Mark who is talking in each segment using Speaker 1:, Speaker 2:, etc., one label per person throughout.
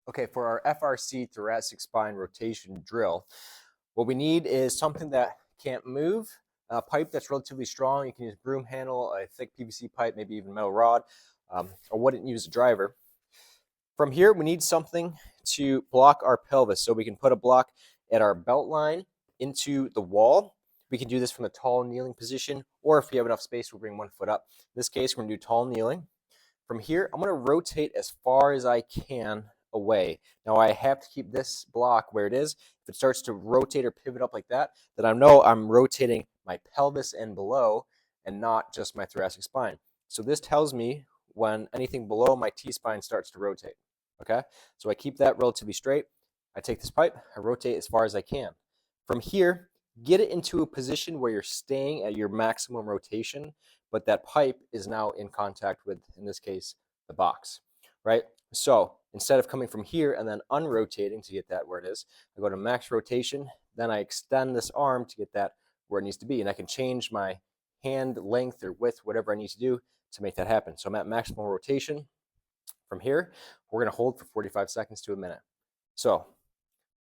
Speaker 1: Okay, for our FRC thoracic spine rotation drill, what we need is something that can't move, a pipe that's relatively strong. You can use a broom handle, a thick PVC pipe, maybe even metal rod, or wouldn't use a driver. From here, we need something to block our pelvis. So we can put a block at our belt line into the wall. We can do this from a tall kneeling position, or if we have enough space, we'll bring 1 foot up. In this case, we're gonna do tall kneeling. From here, I'm gonna rotate as far as I can away. Now I have to keep this block where it is. If it starts to rotate or pivot up like that, then I know I'm rotating my pelvis and below and not just my thoracic spine. So this tells me when anything below my T-spine starts to rotate, okay? So I keep that relatively straight. I take this pipe, I rotate as far as I can. From here, get it into a position where you're staying at your maximum rotation, but that pipe is now in contact with, in this case, the box, right? So instead of coming from here and then unrotating to get that where it is, I go to max rotation, then I extend this arm to get that where it needs to be. And I can change my hand length or width, whatever I need to do to make that happen. So I'm at maximum rotation. From here, we're gonna hold for 45 seconds to a minute. So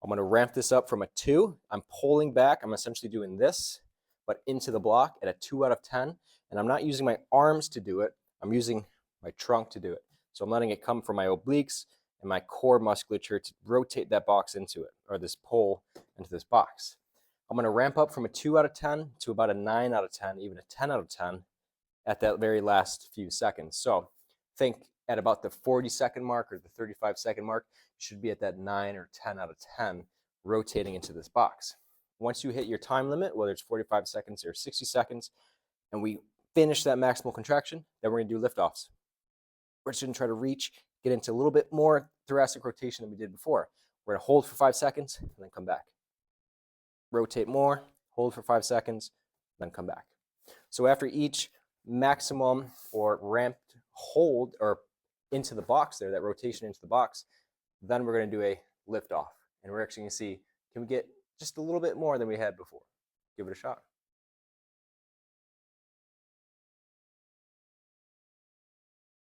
Speaker 1: I'm gonna ramp this up from a 2. I'm pulling back, I'm essentially doing this, but into the block at a 2 out of 10. And I'm not using my arms to do it, I'm using my trunk to do it. So I'm letting it come from my obliques and my core musculature to rotate that box into it, or this pole into this box. I'm gonna ramp up from a 2 out of 10 to about a 9 out of 10, even a 10 out of 10 at that very last few seconds. So think at about the 40-second mark or the 35-second mark, you should be at that 9 or 10 out of 10 rotating into this box. Once you hit your time limit, whether it's 45 seconds or 60 seconds, and we finish that maximal contraction, then we're gonna do liftoffs. We're just gonna try to reach, get into a little bit more thoracic rotation than we did before. We're gonna hold for 5 seconds and then come back. Rotate more, hold for 5 seconds, then come back. So after each maximum or ramped hold or into the box there, that rotation into the box, then we're gonna do a lift off. And we're actually gonna see, can we get just a little bit more than we had before? Give it a shot.